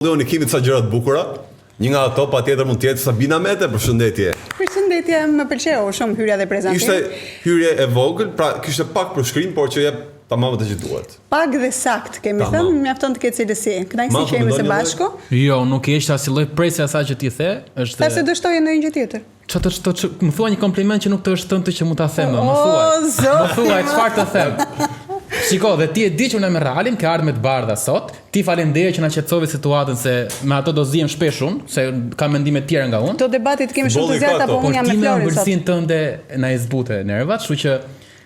Leoni kemi ca gjëra të bukura. Një nga ato patjetër mund të jetë Sabina Mete, përshëndetje. Përshëndetje, më pëlqeu shumë hyrja dhe prezantimi. Ishte hyrje e vogël, pra kishte pak përshkrim, por që jep tamam atë që duhet. Pak dhe sakt, kemi thënë, mjafton të ketë cilësi. Kënaqësi që jemi së bashku. Jo, nuk e ishte asnjë lloj presje asaj që ti the, është. Sa se do shtojë ndonjë gjë tjetër. Më thua një kompliment që nuk të është thënë që mund ta them, më thuaj. Më thuaj çfarë të them. Shiko, dhe ti e di që unë me Realin ke ardhur me të bardha sot. Ti faleminderit që na qetësove situatën se me ato do zihem shpesh unë, se kam mendime të tjera nga unë. To debatit kemi shumë të zjarta, po unë jam me Florin sot. Ëmbëlsinë tënde na e zbute nervat, kështu që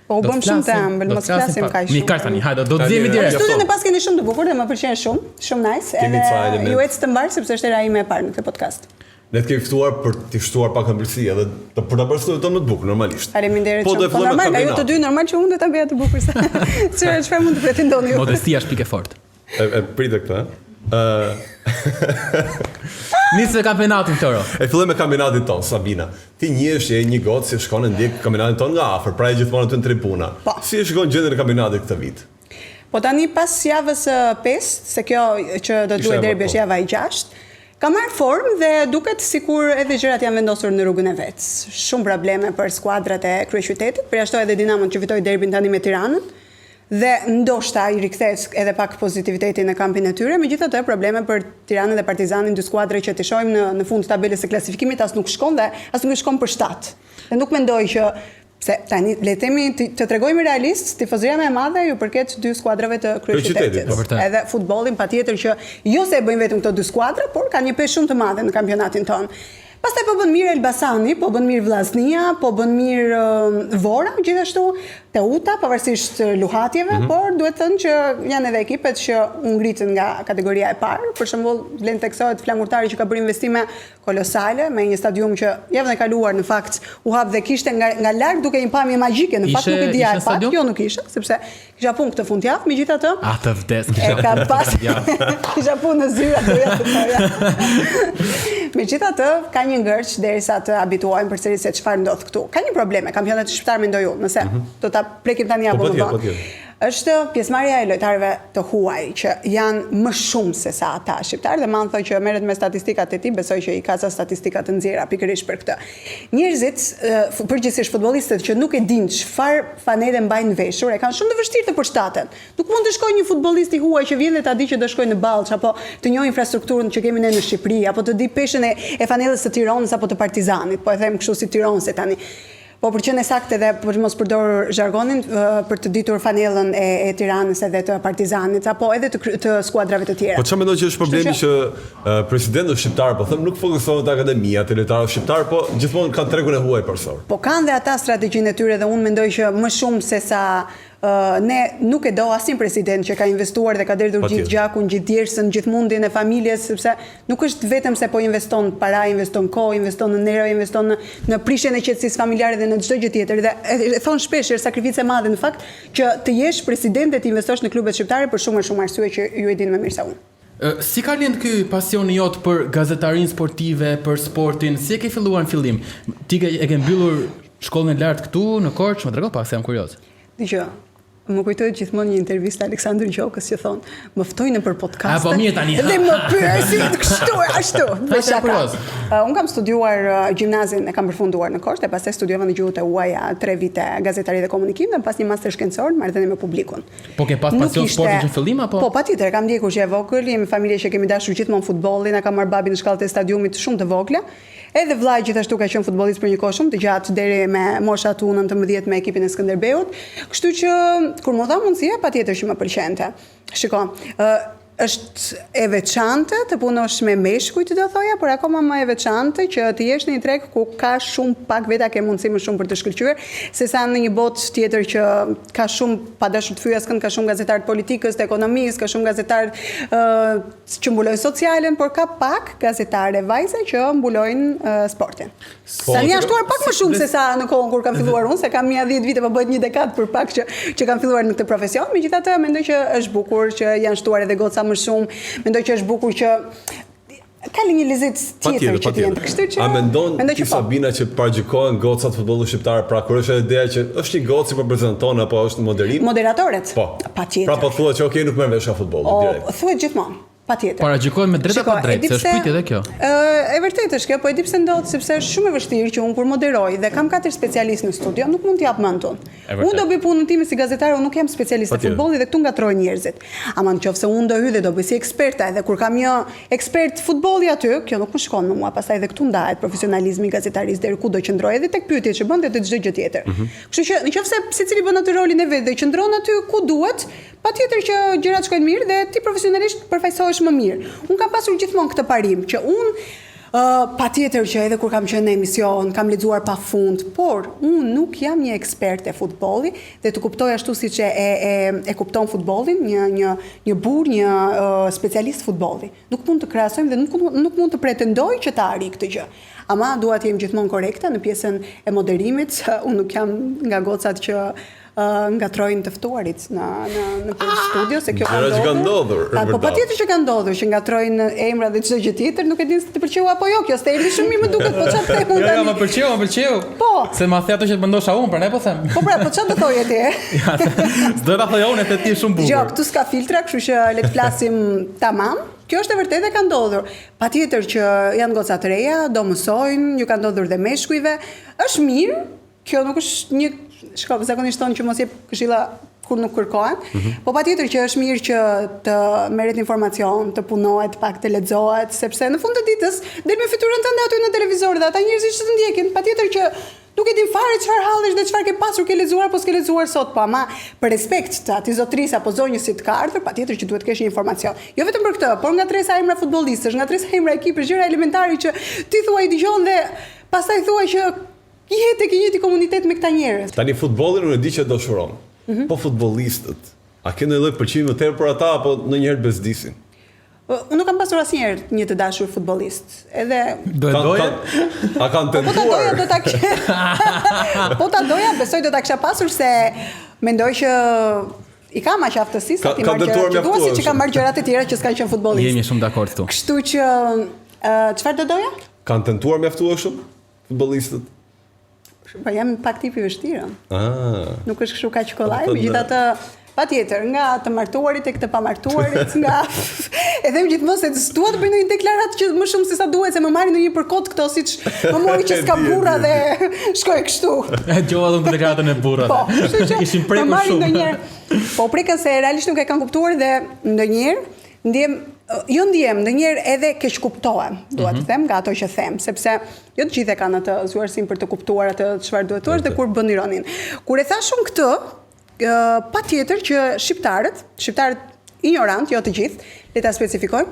po u bëm shumë të ëmbël, mos flasim kaq shumë. Mirë, tani, hajde, do të zihemi direkt. Studion e pas keni shumë të bukur dhe më pëlqen shumë nice. Edhe ju ecë të mbar sepse është era ime e parë në këtë podcast. Ne të kemi ftuar për të shtuar pak ëmbëlsi edhe për ta bërë studion tonë më të bukur normalisht. Faleminderit shumë. Po normal, nga ju të dy normal që unë do ta bëja të bukur sa. Çfarë mund të pretendoni ju? Modestia është pikë fort. E pritet këtë, Nisë kampionatin tëro. E filloj me kampionatin ton, Sabina. Ti njehesh je një gocë që shkon e ndjek kampionatin ton nga afër, pra e gjithmonë aty në tribuna. Si e shikon gjendjen e kampionatit këtë vit? Po tani pas javës 5, se kjo që do të duhet derbi është java e 6. Ka marrë formë dhe duket sikur edhe gjërat janë vendosur në rrugën e vet. Shumë probleme për skuadrat e kryeqytetit, përjashtoi edhe Dinamon që fitoi derbin tani me Tiranën dhe ndoshta i rikthes edhe pak pozitivitetin në kampin e tyre. Megjithatë, probleme për Tiranën dhe Partizanin, dy skuadra që të shohim në fund të tabelës së klasifikimit, as nuk shkon dhe as nuk shkon për 7. Dhe nuk mendoj që se tani le të themi të tregojmë realist, tifozëria më e madhe ju përket dy skuadrave të kryeqytetit. Edhe futbollin patjetër që jo se e bëjnë vetëm këto dy skuadra, por kanë një peshë shumë të madhe në kampionatin tonë. Pastaj po bën mirë Elbasani, po bën mirë Vllaznia, po bën mirë Vora, gjithashtu Teuta, pavarësisht luhatjeve, por duhet thënë që janë edhe ekipet që u ngritën nga kategoria e parë. Për shembull, vlen teksohet Flamurtari që ka bërë investime kolosale me një stadium që javën e kaluar në fakt u hap dhe kishte nga larg duke një pamje magjike, në fakt nuk e dija e pak, jo nuk ishte, sepse kisha punë këtë fundjavë, megjithatë. Atë vdes. E ka pas. Kisha punë në zyra të jetë. Megjithatë, ka një ngërç derisa të habituohen përsëri se çfarë ndodh këtu. Ka një probleme, kampionati shqiptar mendoj unë, nëse do ta prekim tani apo më vonë. Është pjesëmarrja e lojtarëve të huaj që janë më shumë se sa ata shqiptarë dhe man thoj që merret me statistikat e tij, besoj që i ka ca statistika të nxjerra pikërisht për këtë. Njerëzit, përgjithsisht futbollistët që nuk e dinë çfarë fanele mbajnë veshur, e kanë shumë të vështirë të përshtaten. Nuk mund të shkojë një futbollist i huaj që vjen dhe ta di që do shkojë në Ballç apo të njohë infrastrukturën që kemi ne në Shqipëri apo të di peshën e fanelës së Tiranës apo të Partizanit, po e them kështu si tironse tani. Po për qenë saktë edhe për mos përdor zhargonin për të ditur fanellën e Tiranës edhe të Partizanit apo edhe të skuadrave të tjera. Po çfarë mendoj që është problemi që presidentët shqiptar po them nuk fokusohen te akademia, te lojtarët shqiptar, po gjithmonë kanë tregun e huaj përsor. Po kanë dhe ata strategjinë e tyre dhe unë mendoj që më shumë se sa ne nuk e do asnjë president që ka investuar dhe ka derdhur gjithë gjakun, gjithë djersën, gjithë mundjen e familjes, sepse nuk është vetëm se po investon para, investon kohë, investon në nerë, investon në prishjen e qetësisë familjare dhe në çdo gjë tjetër. Dhe e thon shpesh është sakrificë e madhe në fakt që të jesh president dhe të investosh në klubet shqiptare për shumë arsye që ju e dini më mirë se unë. Si ka lënë ky pasioni jot për gazetarinë sportive, për sportin? Si e ke filluar në fillim? Ti e ke mbyllur shkollën e lartë këtu në Korçë? Më trego pak se jam kurioz. Dgjoj. Më kujtohet gjithmonë një intervistë Aleksandër Gjokës që thonë, më ftojnë për podcast. Po mirë tani. Dhe më pyesin kështu ashtu. Unë kam studiuar gjimnazin, e kam përfunduar në Korçë, e pastaj studiova në gjuhët e huaja 3 vite gazetari dhe komunikim dhe pas një master shkencor marrëdhënie me publikun. Po ke pas pasion sportin në fillim apo? Po patjetër, kam ndjekur që e vogël, jemi familje që kemi dashur gjithmonë futbollin, ka marrë babi në shkallët e stadiumit shumë të vogla. Edhe vllai gjithashtu ka qenë futbollist për një kohë shumë të gjatë deri me mosha tu 19 me ekipin e Skënderbeut. Kështu që kur më dha mundësia, patjetër që më pëlqente. Shiko, është e veçantë të punosh me meshkujt do thoja, por akoma më e veçantë që të jesh në një treg ku ka shumë pak veta ke mundësi më shumë për të shkëlqyer, sesa në një botë tjetër që ka shumë pa dashur të thyej askënd, ka shumë gazetar të politikës, të ekonomisë, ka shumë gazetar që mbulojnë socialen, por ka pak gazetare vajza që mbulojnë sportin. Tani janë shtuar pak më shumë se sa në kohën kur kam filluar unë, se kam 10 vite, po bëhet një dekadë për pak që kam filluar në këtë profesion. Megjithatë, mendoj që është bukur që janë shtuar edhe goca më shumë. Mendoj që është bukur që ka një lezet tjetër që t'jenë. Kështu që a mendon ti Sabina që parajgjikohen gocat futbollit shqiptar, pra kur është ideja që është një gocë që prezanton apo është moderim? Moderatorët? Po. Patjetër. Pra po thuhet që okay, nuk merr vesh futbollit direkt. Thuhet gjithmonë. Patjetër. Paragjikohet me drejt apo drejt, se është pyetje edhe kjo. E vërtetë është kjo, po e di pse ndodh, sepse është shumë e vështirë që unë kur moderoj dhe kam 4 specialistë në studio, nuk mund t'jap mend unë. Unë do bëj punën time si gazetare, unë nuk jam specialist e futbollit dhe këtu ngatrojnë njerëzit. Ama nëse unë do hy dhe do bëj si eksperta, edhe kur kam një ekspert futbolli aty, kjo nuk më shkon me mua, pastaj edhe këtu ndahet profesionalizmi i gazetarisë deri ku do qëndroj edhe tek pyetjet që bën dhe çdo gjë tjetër. Kështu që nëse secili bën atë rolin e vet dhe qëndron aty ku duhet, patjetër që gjërat shkojnë mirë dhe ti profesionalisht përfaqësohesh më mirë. Unë kam pasur gjithmonë këtë parim që unë patjetër që edhe kur kam qenë në emision, kam lexuar pafund, por unë nuk jam një ekspert e futbollit dhe të kuptoj ashtu siç e kupton futbollin një burr, një specialist futbolli. Nuk mund të krahasojmë dhe nuk mund të pretendoj që ta arri këtë gjë. Ama dua të jem gjithmonë korrekte në pjesën e moderimit. Unë nuk jam nga gocat që ngatrojnë të ftuarit në studio, se kjo ka ndodhur. Po patjetër që ka ndodhur, që ngatrojnë emra dhe çdo gjë tjetër, nuk e din se të pëlqeu apo jo. Kjo s'te erdhi shumë mirë më duket, po çfarë them unë tani? Jo, më pëlqeu. Po. Se ma the ato që të mendosha unë, pra ne po them. Po pra, po çfarë do thoje ti? S'do ta thoj unë, ti je shumë bukur. Jo, këtu s'ka filtra, kështu që le të flasim tamam. Kjo është e vërtetë ka ndodhur. Patjetër që janë goca të reja, do mësojnë, ju ka ndodhur dhe meshkujve. Është mirë, kjo nuk është një zakonisht thonë që mos jep këshilla kur nuk kërkohen, po patjetër që është mirë që të merret informacion, të punohet, pak të lexohet, sepse në fund të ditës del me fytyrën tënde aty në televizor dhe ata njerëzit që të ndjekin, patjetër që nuk e din fare çfarë hallesh dhe çfarë ke pasur, ke lexuar apo s'ke lexuar sot, po ama për respekt të atij zotrisë apo zonjës si të ka ardhur, patjetër që duhet të kesh një informacion. Jo vetëm për këtë, por ngatresa emra futbollistësh, ngatresa emra ekipësh, gjëra elementare që ti thua i dëgjon dhe pastaj thua që jetë tek një komunitet me këta njerëz. Tani futbollin unë e di që do shuron. Po futbollistët, a ke ndonjë lloj pëlqimi më tepër për ata apo ndonjëherë bezdisin? Unë nuk kam pasur asnjëherë një të dashur futbollist. Edhe doja. A kanë tentuar? Po ta doja, besoj do ta kisha pasur se mendoj që i kam aq aftësi sa ti marr gjërat. Dua siç kam marr gjërat e tjera që s'kan qenë futbollistë. Jemi shumë dakord këtu. Kështu që çfarë do doja? Kanë tentuar mjaftueshëm futbollistët? Po jam pak tipi i vështirë. Nuk është kështu kaq kollaj, megjithatë patjetër, nga të martuarit tek të pamartuarit, nga e them gjithmonë se s'dua të bëj ndonjë deklaratë që më shumë se sa duhet, se më marrin ndonjë përkot këto siç më mori që s'ka burra dhe shkoj kështu. E gjova dhun deklaratën e burrave. Po, ishin prekur shumë. Po prekën se realisht nuk e kanë kuptuar dhe ndonjëherë ndonjëherë edhe keq kuptohem, dua të them, nga ato që them, sepse jo të gjithë e kanë atë zuarsin për të kuptuar atë çfarë duhet thuash dhe kur bën ironin. Kur e thash unë këtë, patjetër që shqiptarët ignorant, jo të gjithë, le ta specifikojmë,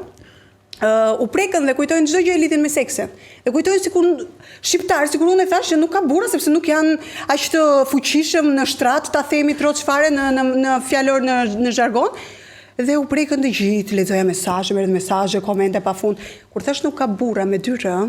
u prekën dhe kujtojnë çdo gjë e lidhen me seksin. Dhe kujtojnë sikur unë e thash që nuk ka burra sepse nuk janë aq të fuqishëm në shtrat, ta themi troç fare në fjalor në zhargon. Dhe u prekën të gjithë, lexoja mesazhe, merret mesazhe, komente pafund. Kur thash nuk ka burra me 2 r,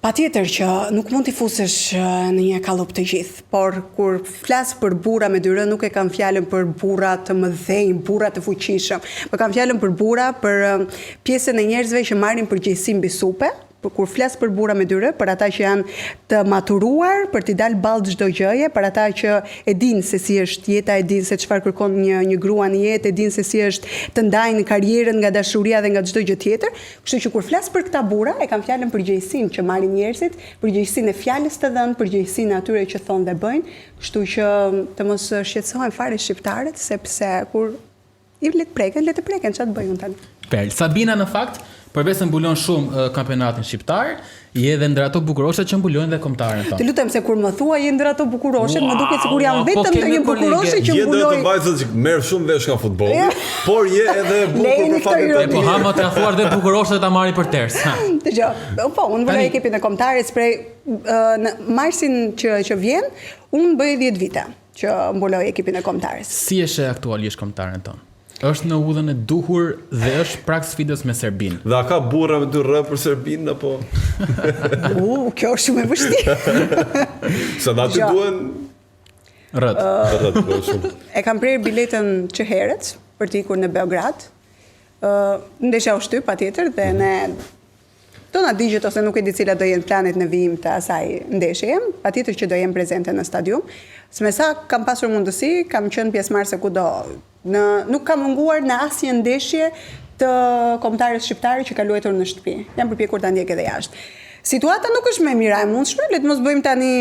patjetër që nuk mund t'i fusësh në një kallup të gjithë, por kur flas për burra me 2 r, nuk e kam fjalën për burra të mëdhenj, burra të fuqishëm, por kam fjalën për burra, për pjesën e njerëzve që marrin përgjegjësi mbi supe. Kur flas për burra me 2 r, për ata që janë të maturuar, për t'i dalë ballë çdo gjëje, për ata që e dinë se si është jeta, e dinë se çfarë kërkon një grua në jetë, e dinë se si është të ndajnë karrierën nga dashuria dhe nga çdo gjë tjetër. Kështu që kur flas për këta burra, e kam fjalën përgjegjësinë që marrin njerëzit, përgjegjësinë e fjalës të dhënë, përgjegjësinë e atyre që thonë dhe bëjnë. Kështu që të mos shqetësohen fare shqiptarët, sepse kur i le të preken, çfarë të bëjnë tani? Sabina në fakt përveç se mbulon shumë kampionatin shqiptar, je edhe ndër ato bukuroshe që mbulojnë dhe kombëtarën tonë. Të lutem se kur më thua je ndër ato bukuroshe, më duket sikur jam vetëm një bukuroshe që mbuloj. Je ndër vajzat që merr shumë vesh nga futbolli, por je edhe bukur për fatin tënd. Po hama të thuar dhe bukuroshe ta marrin për ters. Dgjoj, po unë mbuloj ekipin e kombëtarës prej në marsin që vjen, unë bëj 10 vite që mbuloj ekipin e kombëtarës. Si është aktualisht kombëtarën tonë? Është në udhën e duhur dhe është prag sfidës me Serbinë. Dhe a ka burra me 2 r për Serbinë apo? Kjo është shumë e vështirë. Sa dati duhen rrët shumë. E kam prerë biletën që herët për të ikur në Beograd. Ndeshja u shtyp patjetër dhe ne do na digjet ose nuk e di cilat do jenë planet në vijim të asaj ndeshjeje, patjetër që do jem prezente në stadium. S'me sa kam pasur mundësi, kam qenë pjesëmarrëse kudo. Nuk kam munguar në asnjë ndeshje të kombëtares shqiptare që ka luajtur në shtëpi. Jam përpjekur ta ndjek edhe jashtë. Situata nuk është më e mira e mundshme, le të mos bëjmë tani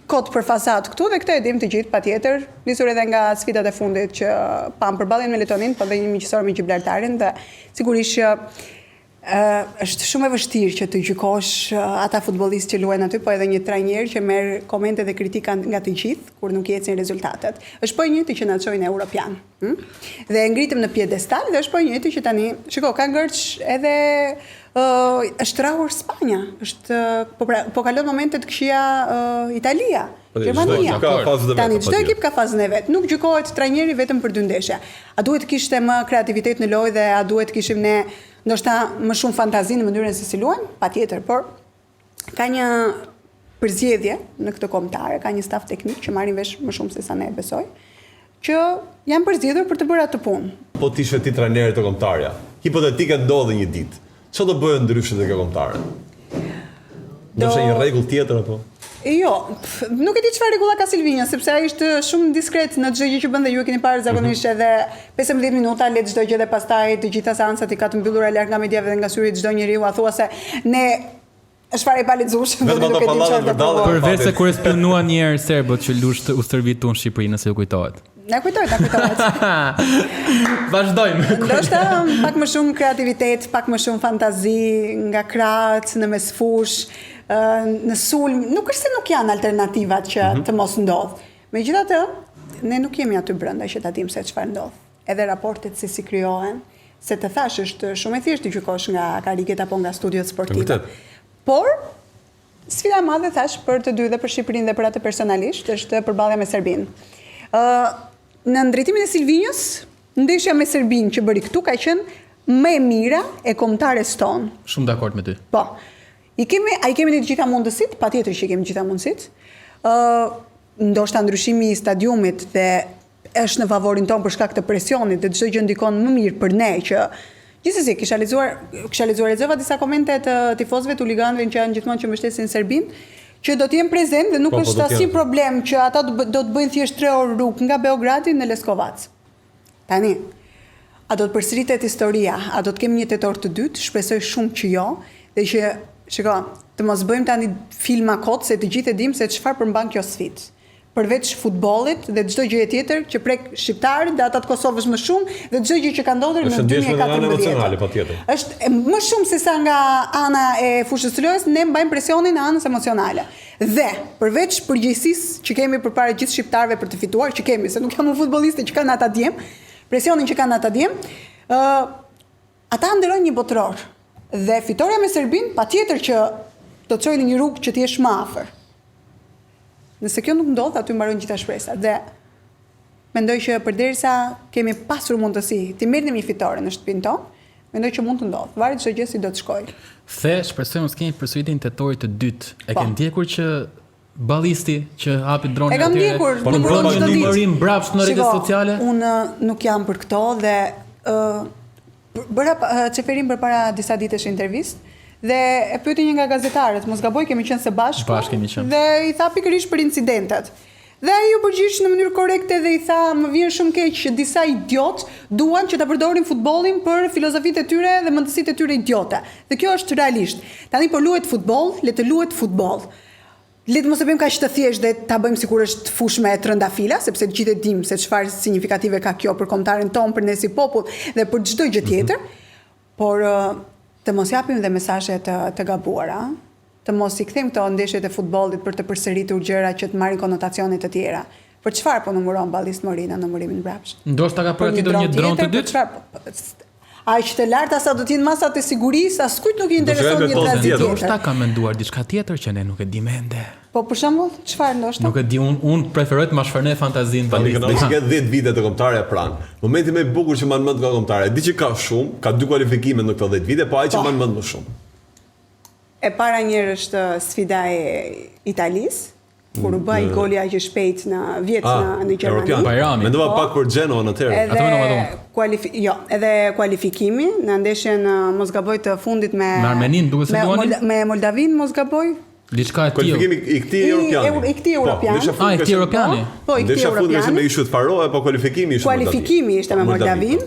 kot për fasad këtu dhe këtë e dim të gjithë patjetër, nisur edhe nga sfidat e fundit që pam përballjen me Letonin, po dhe një miqësor me Gibraltarin dhe sigurisht që është shumë e vështirë që të gjykosh ata futbollistë që luajnë aty, po edhe një trajner që merr komente dhe kritika nga të gjithë kur nuk ecin rezultatet. Është po e njëjti që na çojnë europian. Dhe e ngritëm në piedestal dhe është po e njëjti që tani, shiko, ka ngërç edhe është rrahur Spanja, po kalon momente të këqija Italia, Gjermania. Tani çdo ekip ka fazën e vet. Nuk gjykohet trajneri vetëm për 2 ndeshje. A duhet të kishte më kreativitet në lojë dhe a duhet të kishim ne ndoshta më shumë fantazi në mënyrën se si luajmë? Patjetër, por ka një përzgjedhje në këtë kombëtare, ka një staf teknik që marrin vesh më shumë se sa ne besoj, që janë përzgjedhur për të bërë atë punë. Po ti ishe ti trajneri të kombëtarja. Hipotetike ndodhi një ditë. Ço do bëjë ndryshe te kjo kombëtare? Do të një rregull tjetër apo? Jo, nuk e di çfarë rregulla ka Silvinja, sepse ai është shumë diskret në çdo gjë që bën dhe ju e keni parë zakonisht edhe 15 minuta le çdo gjë dhe pastaj të gjitha seancat i ka të mbyllura larg nga mediave dhe nga syri çdo njeriu, a thua se ne është fare e palezueshme dhe nuk e di çfarë do të bëjë. Përveç se kur e spionuan një herë serbët që lusht u stërvitu në Shqipëri, nëse ju kujtohet. Na kujtohet. Vazhdojmë. Ndoshta pak më shumë kreativitet, pak më shumë fantazi nga krahët në mesfush, në sulm, nuk është se nuk janë alternativat që të mos ndodh. Megjithatë, ne nuk jemi aty brenda që ta dimë se çfarë ndodh. Edhe raportet si krijohen, se të thash është shumë e thjeshtë të gjykosh nga karriget apo nga studiot sportive. Por sfida e madhe thash për të dy dhe për Shqipërinë dhe për atë personalisht është përballja me Serbinë. Në ndrejtimin e Silvinjës, ndeshja me Serbinë që bëri këtu ka qenë më e mira e kombëtares tonë. Shumë dakord me ty. Po. I kemi të gjitha mundësit, patjetër që i kemi të gjitha mundësit. Ndoshta ndryshimi i stadiumit dhe është në favorin tonë për shkak të presionit dhe çdo gjë ndikon më mirë për ne që gjithsesi kisha lexuar disa komente të tifozëve të huliganëve që janë gjithmonë që mbështesin Serbinë, që do të jenë prezent dhe nuk është asnjë problem që ata do të bëjnë thjesht 3 orë rrugë nga Beogradi në Leskovac. Tani, a do të përsëritet historia, a do të kemi një tetor të dytë? Shpresoj shumë që jo, dhe që shiko, të mos bëjmë tani filma kot se të gjithë e dimë se çfarë përmban kjo sfidë. Përveç futbollit dhe çdo gjë tjetër që prek shqiptarët dhe ata të Kosovës më shumë dhe çdo gjë që ka ndodhur në 2014. Është më shumë se sa nga ana e fushës së lojës, ne mbajmë presionin në anës emocionale. Dhe përveç përgjegjësisë që kemi përpara gjithë shqiptarëve për të fituar, që kemi, se nuk jam un futbolliste që kanë ata djem, presionin që kanë ata djem, ata ndërojnë një botëror. Dhe fitoria me Serbinë patjetër që do të çojë në një rrugë që të jesh më afër. Nëse kjo nuk ndodh, aty mbarojnë gjitha shpresat. Dhe mendoj që përderisa kemi pasur mundësi të merrnim një fitore në shtëpinë tonë, mendoj që mund të ndodh. Varet çdo gjë si do të shkojë. Shpresoj mos kemi përsëritjen tetorit të dytë. E ke ndjekur që ballisti që hapi dronin atje. E kam ndjekur, po bën një numërim mbrapsht në rrjetet sociale. Unë nuk jam për këto dhe bëra çeferim përpara disa ditësh intervistë. Dhe e pyeti një nga gazetarët, mos gaboj, kemi qenë së bashku. Kemi qenë. Dhe i tha pikërisht për incidentet. Dhe ai u përgjigj në mënyrë korrekte dhe i tha, më vjen shumë keq që disa idiot duan që ta përdorin futbollin për filozofitë e tyre dhe mendësitë e tyre idiote. Dhe kjo është realisht. Tani po luhet futboll, le të luhet futboll. Le të mos e bëjmë kaq të thjeshtë dhe ta bëjmë sikur është fushë me trëndafila, sepse të gjithë e dimë se çfarë signifikative ka kjo për kombëtarin ton, për ne si popull dhe për çdo gjë tjetër. Por të mos japim dhe mesazhe të gabuara, të mos i kthejmë këto ndeshjet e futbollit për të përsëritur gjëra që të marrin konotacione të tjera. Për çfarë po numëron ballist Morina në numërimin mbrapsht? Ndoshta ka përgatitur një dron të dytë? Aq të larta sa do të jenë masat e sigurisë, askujt nuk i intereson një tranzit tjetër. Ndoshta ka menduar diçka tjetër që ne nuk e dimë ende. Po për shembull, çfarë ndoshta? Nuk e di, unë preferoj të ma shfërnej fantazinë ballistit. Tani ka 10 vite të kombëtarja pranë. Momenti më i bukur që mban mend nga kombëtarja, di që ka shumë, ka 2 kualifikime në këto 10 vite, po ai që mban mend më shumë. E para njërë është sfida e Italisë, kur u bë goli aq i shpejt në në Gjermani. Mendova pak për Genoa në tërë. Edhe kualifikimi në ndeshjen mos gaboj të fundit me Armenin, duket se duani me Moldavin, mos gaboj. Diçka e tillë. Kualifikimi i këtij europiani. I këtij europiani. I këtij europiani. Po, i këtij europiani. Ndeshja me Ishut Faroe apo kualifikimi ishte me Kualifikimi ishte me Moldavin.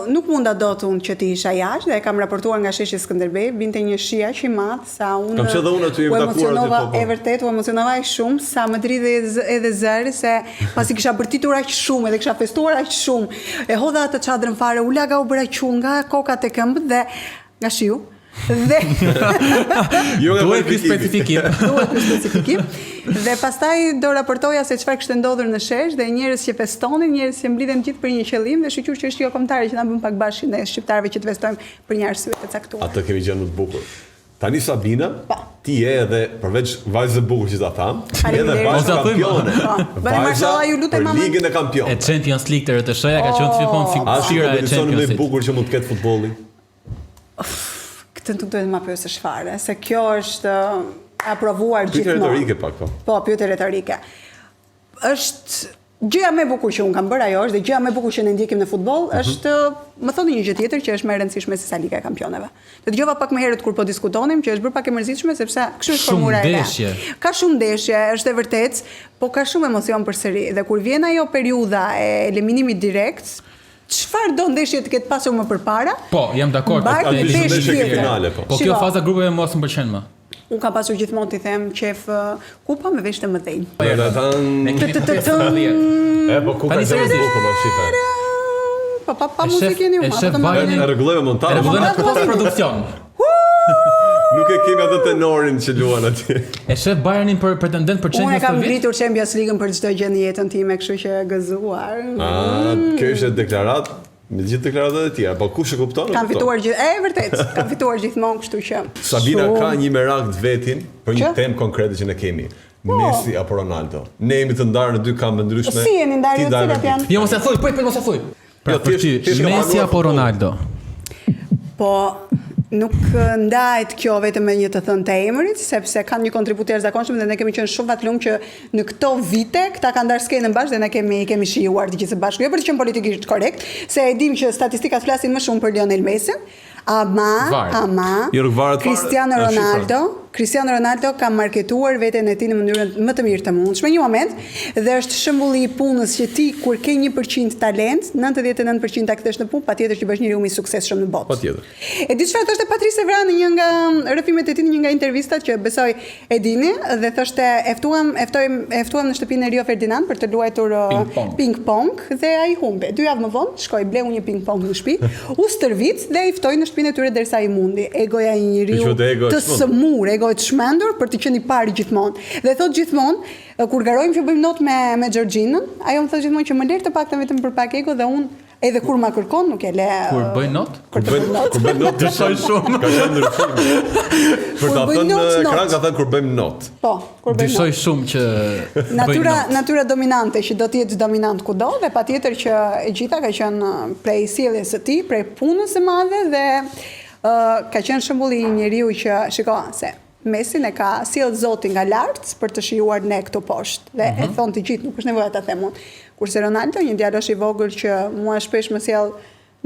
Nuk munda dot unë që ti isha jashtë dhe e kam raportuar nga sheshi Skënderbej, binte një shi aq i madh sa unë Kam qenë dhe unë aty, u jemi takuar aty, emocionova, po. e vërtet u emocionova aq shumë sa më dridhe edhe zëri se pasi kisha bërtitur aq shumë edhe kisha festuar aq shumë. E hodha atë çadrën fare, u laga u bëra qu nga kokat e këmbët dhe nga shiu. Dhe Duhet ky specifikim. duhet ky specifikim. Dhe pastaj do raportoja se çfarë kishte ndodhur në shesh dhe njerëz që festonin, njerëz që mblidhen gjithë për një qëllim dhe shoqëruar që është jo kombëtare që na bën pak bashkë ne shqiptarëve që të festojmë për një arsye të caktuar. Atë kemi gjë më të bukur. Tani Sabina, ti je edhe përveç vajzë e bukur që ta tham, je edhe vajzë kampione. Bëni mashallah, ju lutem, për mama. Ligën e E Kampionëve. Champions League të rëtëshëja ka qenë gjithmonë A është figura e kompeticioni Champions më i League. bukur që mund të ketë futbolli? Këtë nuk duhet ma pyesësh fare, se kjo është aprovuar Pyetje gjithmonë. retorike pak po. Po, pyetje retorike. Është gjëja më e bukur që un kam bërë ajo është dhe gjëja më e bukur që ne ndjekim në futboll është më thoni një gjë tjetër që është më e rëndësishme se sa Liga e Kampioneve. Të dëgjova pak më herët kur po diskutonim që është bërë pak e mërzitshme sepse kështu është formula e re. ndeshje. Ka shumë ndeshje, është e vërtetë, po ka shumë emocion përsëri dhe kur vjen ajo periudha e eliminimit direkt, çfarë do ndeshje të ketë pasur më përpara? Po, jam dakord. Mbajt Atë një ishte peshë ndeshje tjetër. finale po. Po kjo faza grupeve mos më pëlqen më. Unë kam pasur gjithmonë t'i them qef kupa me vesh të mëdhenj. Ne kemi Të-të-të-tëm. 50. E po ku ka Tani qenë seriozisht. bukur më shife. Pa muzikën ju. e shef Bayernin- E rregullojmë montazhin. Rregullojmë në post produksion. Nuk e kemi atë tenorin që luan atje. E shef Bayernin për pretendent për Unë e Champions kam League. ngritur Champions League-ën për çdo gjë në jetën time, kështu që e gëzuar. Kjo ishte deklarat me gjithë deklaratat e tjera, po kush e kupton? Kam fituar gjithë, vërtet, kam fituar gjithmonë, kështu që. Sabina Shumë. ka një merak të vetin për një Që? temë konkrete që ne kemi. Messi apo Ronaldo. Ne jemi të ndarë në dy kampe ndryshme. Si jeni ndarë, Ti ndarë cilat me janë? Jo mos e thuj, po mos e thuj. Pra Jo, për thjesht- ty, thjesht ka Messi marruar apo futboll. Ronaldo? Po nuk ndahet kjo vetëm me një të thënë të emrit, sepse kanë një kontribut të jashtëzakonshëm dhe ne kemi qenë shumë fatlum që në këto vite këta kanë ndarë skenën bashkë dhe ne kemi shijuar të gjithë së bashku. Jo për të qenë politikisht korrekt, se e dim që statistikat flasin më shumë për Lionel Messi, ama Jo, nuk varet fare Cristiano nga shifrat. Ronaldo ka marketuar veten e tij në mënyrën më të mirë të mundshme një moment dhe është shembulli i punës që ti kur ke 1% talent, 99% ta kthesh në punë, patjetër që bësh njeriu më i suksesshëm në botë. Patjetër. E di çfarë thoshte Patrice Evra në një nga rrëfimet e tij në një nga intervistat që besoj e dini dhe thoshte e ftuam në shtëpinë e Rio Ferdinand për të luajtur ping-pong dhe ai humbi. 2 javë më vonë shkoi bleu një ping-pong në shtëpi, u stërvit dhe i ftoi në shtëpinë e tyre derisa i mundi. Egoja e një njeriu të smur, ego e të shmendur për të qenë i pari gjithmonë. Dhe thot gjithmonë, kur garojmë që bëjmë not me Georginën, ajo më thot gjithmonë që më lër të paktën vetëm për pak ego dhe unë edhe kur ma kërkon nuk e le. Kur bëj not? Kur bëjmë not dyshoj shumë. Ka qenë ndryshim. Për ta thënë ekran ka thënë kur bëjmë not. Po, kur bëjmë not. Dyshoj shumë që natyra dominante që do të jetë dominant kudo dhe patjetër që e gjitha ka qenë prej sjelljes së tij, prej punës së madhe dhe ka qenë shembulli i njeriu që shiko se Messi ne ka sjell Zoti nga lart për të shijuar ne këtu poshtë dhe e thon të gjithë, nuk është nevojë ta them unë. Kurse Ronaldo, një djalosh i vogël që mua shpesh më sjell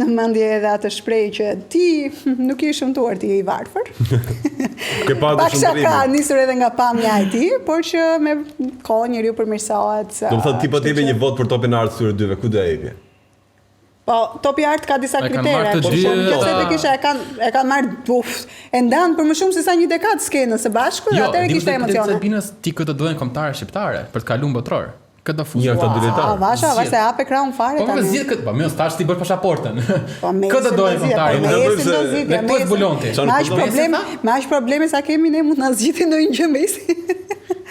në mendje edhe atë shprehje që ti nuk je shëmtuar, ti je i varfër. Ke patur shumë ka nisur edhe nga pamja e tij, por që me kohë njeriu përmirësohet. Do të thotë ti po të jepë një votë për topin e art këtyre dyve, ku do e jepje? Po, topi art ka disa kritere, por shumë nëse të kisha e kanë marrë e ndanë për më shumë se sa një dekadë skenën së bashku dhe atëherë kishte emocione. Sabinës ti këtë duhen kombëtare shqiptare për të kaluar botror. Këtë fushë. Një këto diletar. Vasha se hap ekran fare tani. Po më zgjidh këtë, po më tash ti bësh pasaportën. Këtë dohen kombëtare. Ne këtë zbulonti. Me aq probleme sa kemi ne mund na zgjidhni ndonjë gjë Messi.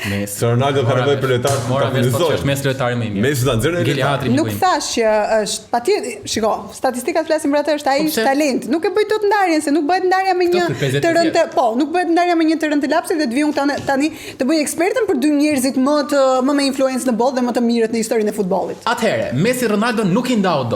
Messi Ronaldo ka nevojë për lojtar të organizojë. Është mes lojtari më i mirë. Messi ta nxjerrë. Nuk thash që është patjetër, shiko, statistikat flasin për atë, është ai është talent. Nuk e bëj dot ndarjen se nuk bëhet ndarja me një të rëndë, po, nuk bëhet ndarja me një të rëndë lapse dhe të viun tani të bëj ekspertën për dy njerëzit më me influencë në botë dhe më të mirët në historinë e futbollit. Atëherë, Messi Ronaldo nuk i ndau dot.